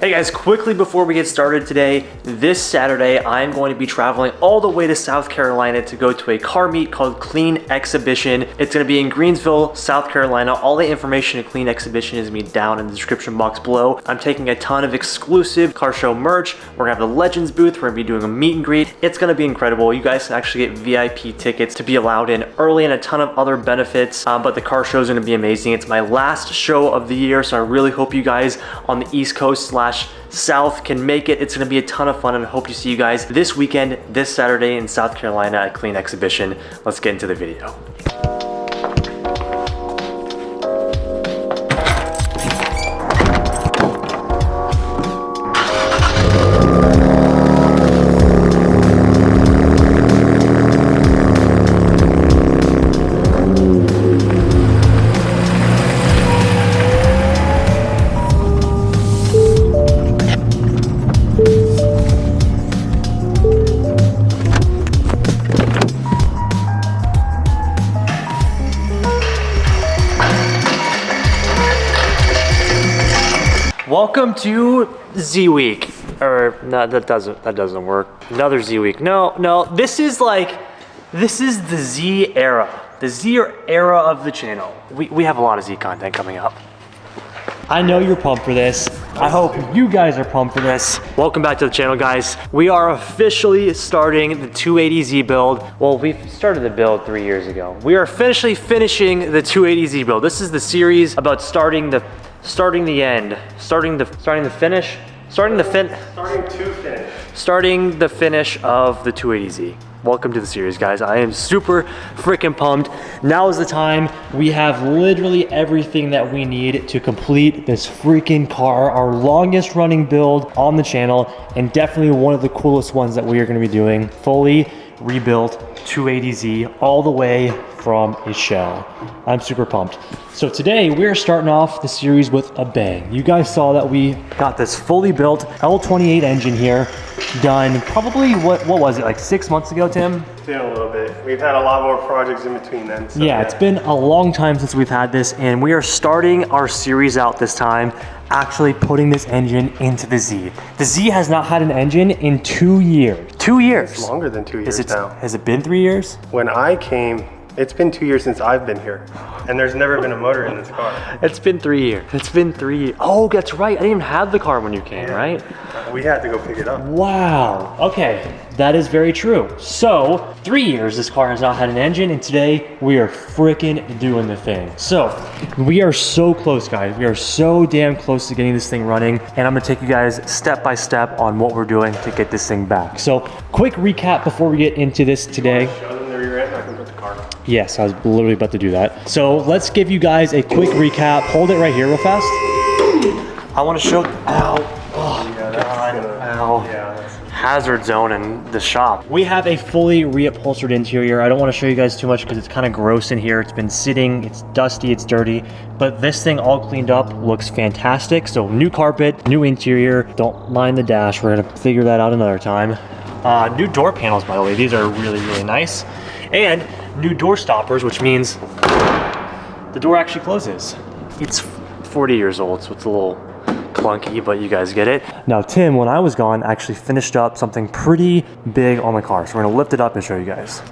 Hey guys, quickly before we get started today, this Saturday I'm going to be traveling all the way to South Carolina to go to a car meet called Clean Exhibition. It's going to be in Greensville, South Carolina. All the information at Clean Exhibition is going to be down in the description box below. I'm taking a ton of exclusive car show merch. We're going to have the Legends booth. We're going to be doing a meet and greet. It's going to be incredible. You guys can actually get VIP tickets to be allowed in early and a ton of other benefits, but the car show is going to be amazing. It's my last show of the year, so I really hope you guys on the East Coast / South can make it. It's going to be a ton of fun, and I hope to see you guys this weekend, this Saturday in South Carolina at Clean Exhibition. Let's get into the video. Welcome to Z Week, or no, that doesn't work. Another Z Week. No, this is the Z era, the Z era of the channel. We have a lot of Z content coming up. I know you're pumped for this. I hope you guys are pumped for this. Welcome back to the channel, guys. We are officially starting the 280Z build. Well, we started the build 3 years ago. We are officially finishing the 280Z build. This is the series about starting to finish of the 280Z. Welcome to the series, guys. I am super freaking pumped. Now is the time. We have literally everything that we need to complete this freaking car, our longest running build on the channel, and definitely one of the coolest ones that we are gonna be doing. Fully rebuilt 280Z all the way from a shell. I'm super pumped. So today we're starting off the series with a bang. You guys saw that we got this fully built L28 engine here, done probably, what was it, like 6 months ago, Tim? It's been a little bit. We've had a lot more projects in between then. So yeah, it's been a long time since we've had this, and we are starting our series out this time actually putting this engine into the Z. The Z has not had an engine in 2 years. 2 years. It's longer than 2 years now. Has it been 3 years? When I came, it's been 2 years since I've been here, and there's never been a motor in this car. It's been 3 years. It's been 3 years. Oh, that's right. I didn't even have the car when you came, right? We had to go pick it up. Wow. Okay, that is very true. So, 3 years this car has not had an engine, and today we are freaking doing the thing. So, we are so close, guys. We are so damn close to getting this thing running, and I'm gonna take you guys step by step on what we're doing to get this thing back. So, quick recap before we get into this today. Show them the rear end, I can put the car. Yes, I was literally about to do that. So let's give you guys a quick recap. Hold it right here real fast. I want to show, ow, oh yeah, God, ow. Yeah, hazard zone in the shop. We have a fully reupholstered interior. I don't want to show you guys too much because it's kind of gross in here. It's been sitting, it's dusty, it's dirty, but this thing all cleaned up looks fantastic. So new carpet, new interior. Don't mind the dash. We're gonna figure that out another time. New door panels, by the way. These are really, really nice. And new door stoppers, which means the door actually closes. It's 40 years old, so it's a little clunky, but you guys get it. Now, Tim, when I was gone, actually finished up something pretty big on the car. So we're gonna lift it up and show you guys.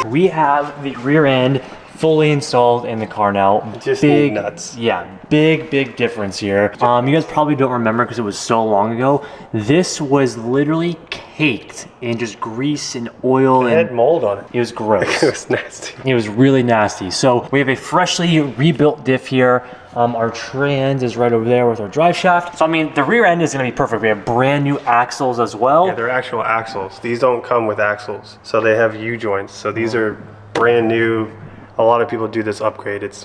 We have the rear end fully installed in the car now. Just big nuts. Yeah, big difference here. You guys probably don't remember because it was so long ago. This was literally caked in just grease and oil. It had mold on it. It was gross. It was nasty. It was really nasty. So we have a freshly rebuilt diff here. Our trans is right over there with our drive shaft. So I mean, the rear end is gonna be perfect. We have brand new axles as well. Yeah, they're actual axles. These don't come with axles. So they have U-joints. So these are brand new. A lot of people do this upgrade. It's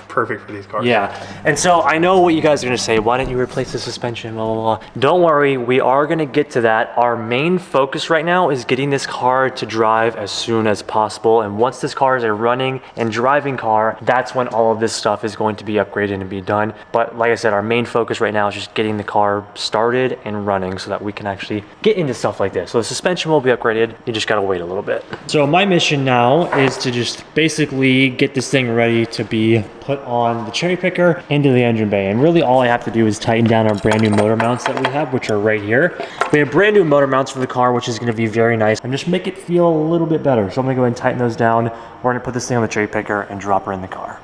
perfect for these cars. Yeah, and so I know what you guys are gonna say. Why didn't you replace the suspension, blah, blah, blah. Don't worry, we are gonna get to that. Our main focus right now is getting this car to drive as soon as possible. And once this car is a running and driving car, that's when all of this stuff is going to be upgraded and be done. But like I said, our main focus right now is just getting the car started and running so that we can actually get into stuff like this. So the suspension will be upgraded. You just gotta wait a little bit. So my mission now is to just basically get this thing ready to be put on the cherry picker into the engine bay. And really all I have to do is tighten down our brand new motor mounts that we have, which are right here. We have brand new motor mounts for the car, which is gonna be very nice and just make it feel a little bit better. So I'm gonna go ahead and tighten those down. We're gonna put this thing on the cherry picker and drop her in the car.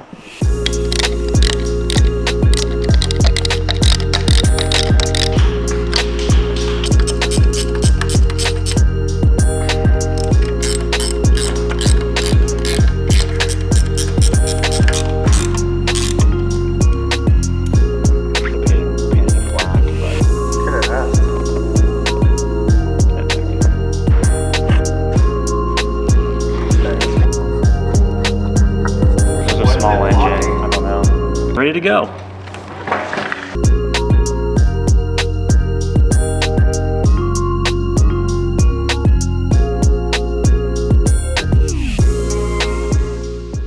Ready to go.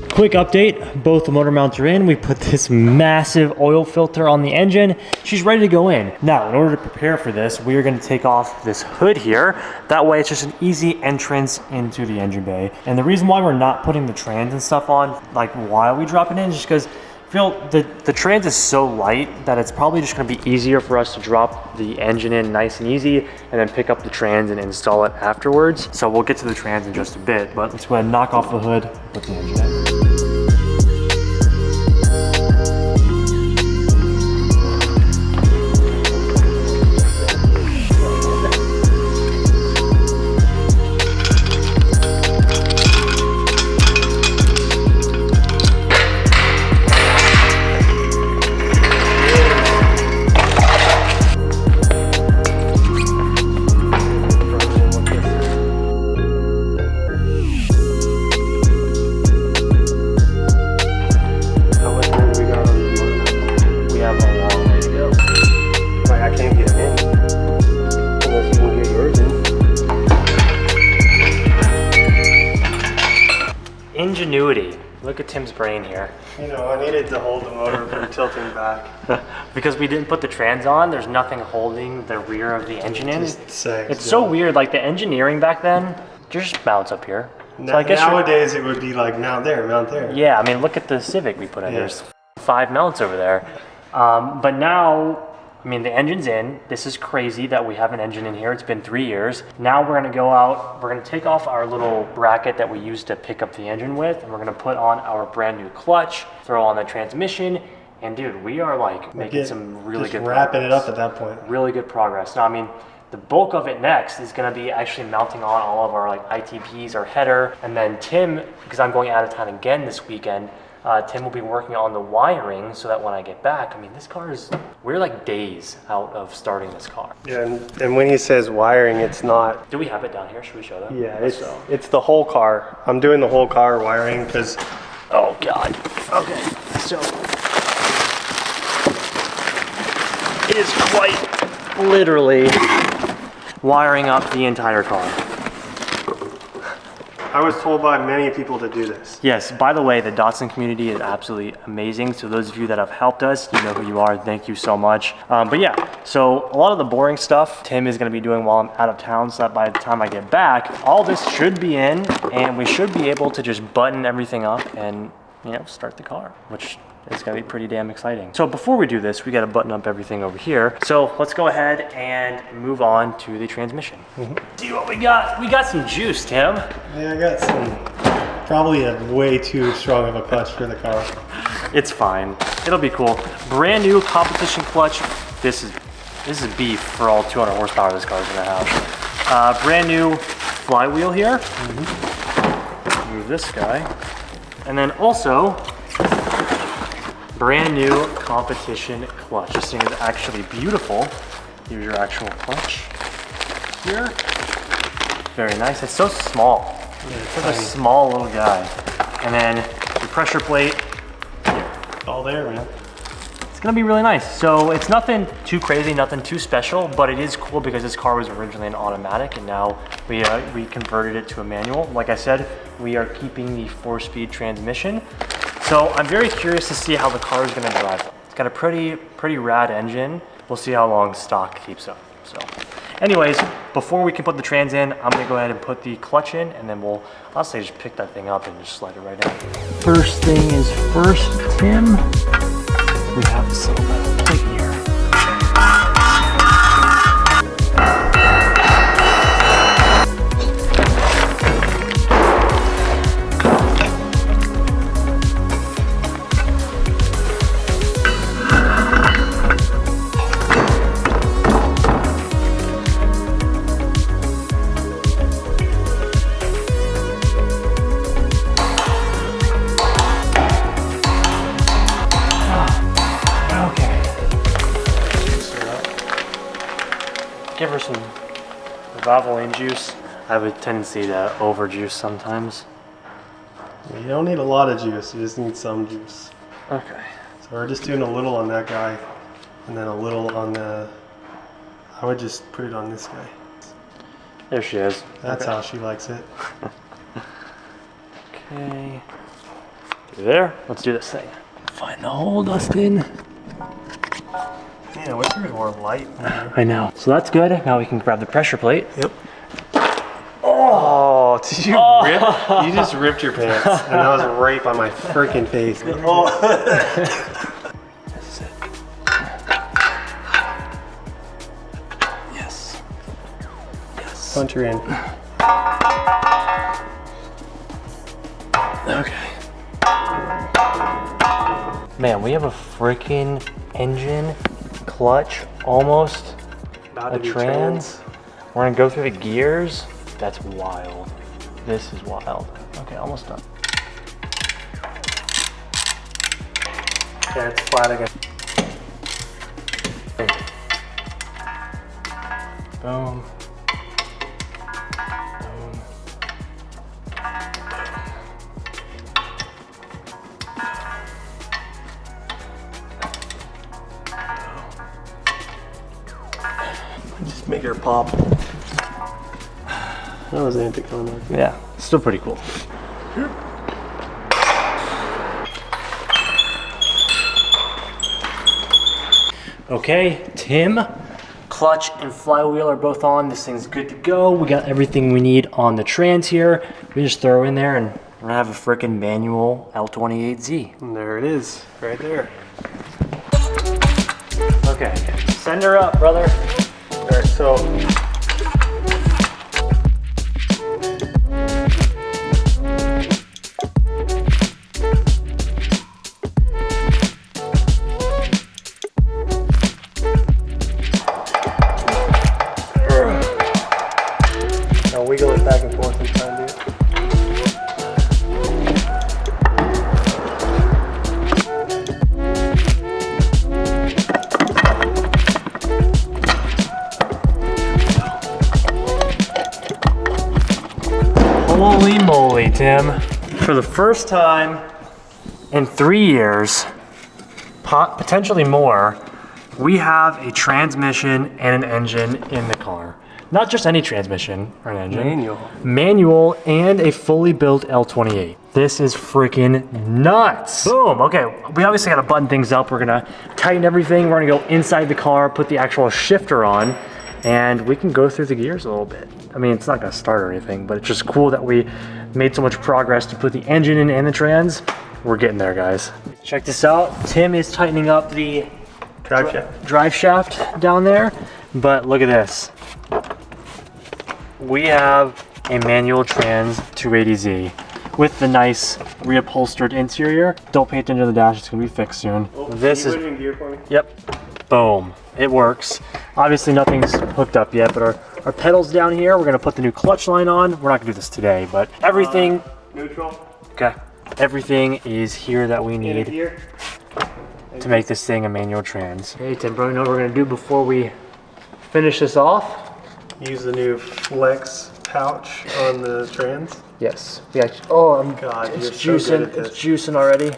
Quick update, both the motor mounts are in. We put this massive oil filter on the engine. She's ready to go in. Now, in order to prepare for this, we are gonna take off this hood here. That way it's just an easy entrance into the engine bay. And the reason why we're not putting the trans and stuff on, like while we drop it in, is just because I feel the trans is so light that it's probably just gonna be easier for us to drop the engine in nice and easy and then pick up the trans and install it afterwards. So we'll get to the trans in just a bit, but let's go ahead and knock off the hood, put the engine in. Ingenuity. Look at Tim's brain here. You know, I needed to hold the motor from tilting back. Because we didn't put the trans on, there's nothing holding the rear of the engine in. It's so weird, like the engineering back then, just mounts up here. So I guess nowadays it would be like mount there, mount there. Yeah, I mean, look at the Civic we put in. There's 5 mounts over there. But now, I mean, the engine's in. This is crazy that we have an engine in here. It's been 3 years. Now we're gonna go out, we're gonna take off our little bracket that we used to pick up the engine with, and we're gonna put on our brand new clutch, throw on the transmission, and dude, we are like making some really good progress. Wrapping it up at that point. Really good progress. Now, I mean, the bulk of it next is gonna be actually mounting on all of our like ITPs, our header, and then Tim, because I'm going out of town again this weekend, Tim will be working on the wiring so that when I get back, I mean, this car is, we're like days out of starting this car. Yeah, and when he says wiring, it's not... Do we have it down here? Should we show that? Yeah, it's the whole car. I'm doing the whole car wiring because... Oh God. Okay, so it is quite literally wiring up the entire car. I was told by many people to do this. Yes, by the way, the Datsun community is absolutely amazing. So those of you that have helped us, you know who you are. Thank you so much. But yeah, so a lot of the boring stuff Tim is gonna be doing while I'm out of town, so that by the time I get back, all this should be in and we should be able to just button everything up and, you know, start the car, which is gonna be pretty damn exciting. So before we do this, we gotta button up everything over here. So let's go ahead and move on to the transmission. See what we got. We got some juice, Tim. Yeah, I got some, probably a way too strong of a clutch for the car. It's fine. It'll be cool. Brand new competition clutch. This is beef for all 200 horsepower this car is gonna have. Brand new flywheel here. Move this guy. And then also, brand new competition clutch. This thing is actually beautiful. Here's your actual clutch here. Very nice. It's so small. It's such a small little guy. And then your pressure plate. All there, man. It's gonna be really nice. So it's nothing too crazy, nothing too special, but it is cool because this car was originally an automatic and now we converted it to a manual. Like I said, we are keeping the 4-speed transmission. So I'm very curious to see how the car is gonna drive. It's got a pretty rad engine. We'll see how long stock keeps up. So Anyways, before we can put the trans in, I'm gonna go ahead and put the clutch in, and then we'll, I'll say just pick that thing up and just slide it right in. First thing is first, Tim. We have this little metal plate here. Give her some Valvoline juice. I have a tendency to overjuice sometimes. You don't need a lot of juice, you just need some juice. Okay. So we're just doing a little on that guy, and then a little on the, I would just put it on this guy. There she is. That's how she likes it. Okay. Through there. Let's do this thing. Find the hole, Dustin. Yeah, I wish there was more light in here. I know. So that's good. Now we can grab the pressure plate. Yep. Oh, did you rip? You just ripped your pants, and that was right by my freaking face. Oh. This is it. Yes. Yes. Punch her in. Okay. Man, we have a freaking engine, clutch, almost About a to be trans. We're gonna go through the gears. That's wild. This is wild. Okay, almost done. Yeah, it's flat again. Boom. Boom. Just make her pop. That was anticlimactic. Yeah, still pretty cool. Okay, Tim, clutch and flywheel are both on. This thing's good to go. We got everything we need on the trans here. We just throw in there and we're gonna have a freaking manual L28Z. And there it is, right there. Okay, send her up, brother. All right, so now wiggle it back and forth and try and do it. Holy moly, Tim. For the first time in 3 years, potentially more, we have a transmission and an engine in the car. Not just any transmission or an engine. Manual. Manual and a fully built L28. This is freaking nuts. Boom, okay, we obviously gotta button things up. We're gonna tighten everything. We're gonna go inside the car, put the actual shifter on, and we can go through the gears a little bit. I mean, it's not gonna start or anything, but it's just cool that we made so much progress to put the engine in and the trans. We're getting there, guys. Check this out. Tim is tightening up the drive shaft down there, but look at this. We have a manual trans 280Z with the nice reupholstered interior. Don't pay attention to the dash, it's gonna be fixed soon. This is, gear for me? yep, boom, it works. Obviously nothing's hooked up yet, but our pedals down here, we're gonna put the new clutch line on. We're not gonna do this today, but everything, Neutral. okay, everything is here that we need Here. to make this thing a manual trans. Hey Tim, bro, you know what we're gonna do before we finish this off? Use the new flex pouch on the trans. Yes. We actually, oh, God, it's you're so good juicing. at It's this. juicing already.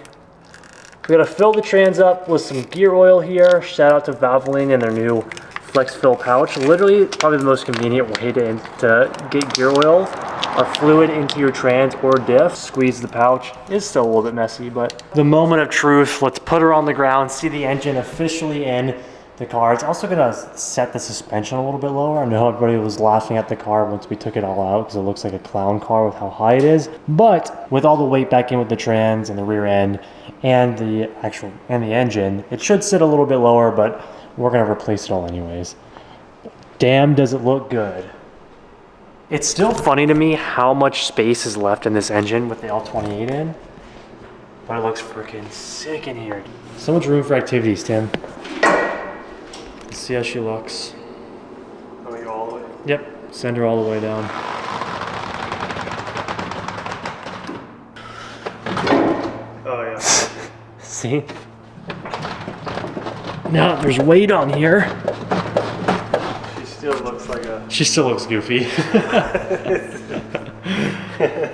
We gotta fill the trans up with some gear oil here. Shout out to Valvoline and their new flex fill pouch. Literally, probably the most convenient way to get gear oil or fluid into your trans or diff. Squeeze the pouch. It's still a little bit messy, but the moment of truth. Let's put her on the ground. See the engine officially in. the car. It's also gonna set the suspension a little bit lower. I know everybody was laughing at the car once we took it all out because it looks like a clown car with how high it is. But with all the weight back in with the trans and the rear end and the engine, it should sit a little bit lower, but we're gonna replace it all anyways. Damn, does it look good. It's still funny to me how much space is left in this engine with the L28 in, but it looks freaking sick in here. So much room for activities, Tim. Let's see how she looks. Let me go all the way. Yep, send her all the way down. Oh yeah. See? Now there's weight on here. She still looks like a... She still looks goofy.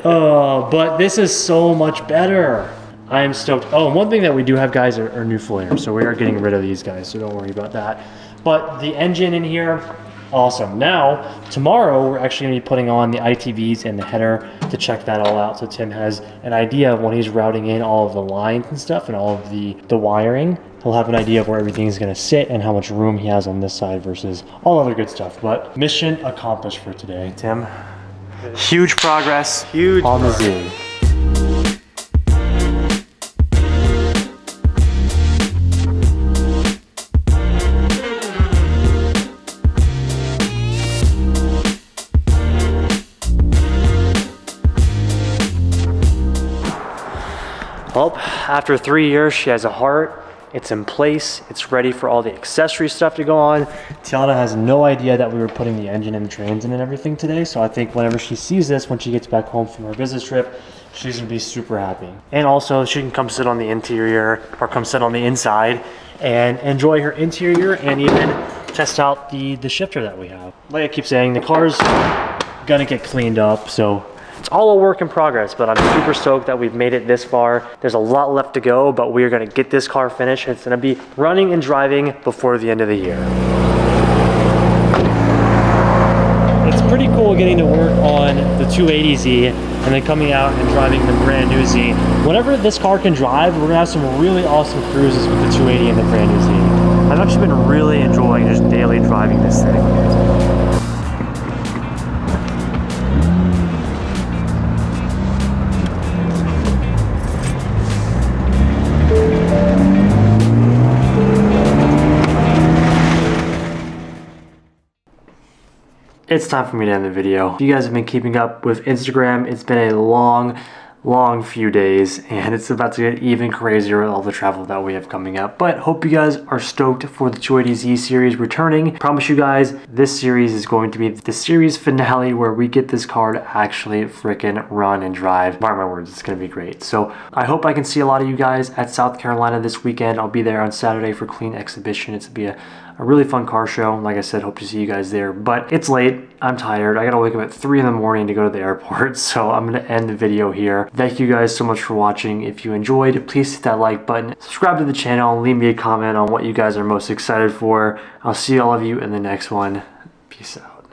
Oh, but this is so much better. I am stoked. Oh, and one thing that we do have, guys, are new flares. So we are getting rid of these guys, so don't worry about that. But the engine in here, awesome. Now, tomorrow, we're actually going to be putting on the ITVs and the header to check that all out. So Tim has an idea of when he's routing in all of the lines and stuff and all of the wiring. He'll have an idea of where everything's going to sit and how much room he has on this side versus all other good stuff. But mission accomplished for today, Tim. Huge progress. Huge on the progress. Z. Well, after 3 years, she has a heart. It's in place. It's ready for all the accessory stuff to go on. Tiana has no idea that we were putting the engine and the trans in and everything today. So I think whenever she sees this, when she gets back home from her business trip, she's gonna be super happy. And also she can come sit on the interior or come sit on the inside and enjoy her interior and even test out the shifter that we have. Like I keep saying, the car's gonna get cleaned up. So it's all a work in progress, but I'm super stoked that we've made it this far. There's a lot left to go, but we are gonna get this car finished. It's gonna be running and driving before the end of the year. It's pretty cool getting to work on the 280Z and then coming out and driving the brand new Z. Whenever this car can drive, we're gonna have some really awesome cruises with the 280 and the brand new Z. I've actually been really enjoying just daily driving this thing. It's time for me to end the video. If you guys have been keeping up with Instagram, it's been a long few days and it's about to get even crazier with all the travel that we have coming up. But hope you guys are stoked for the 280Z series returning. Promise you guys, this series is going to be the series finale where we get this car to actually freaking run and drive. Mark my words, it's gonna be great. So I hope I can see a lot of you guys at South Carolina this weekend. I'll be there on Saturday for Clean Exhibition. It's to be a really fun car show. Like I said, hope to see you guys there, but it's late. I'm tired. I gotta wake up at 3 in the morning to go to the airport. So I'm gonna end the video here. Thank you guys so much for watching. If you enjoyed, please hit that like button, subscribe to the channel, and leave me a comment on what you guys are most excited for. I'll see all of you in the next one. Peace out.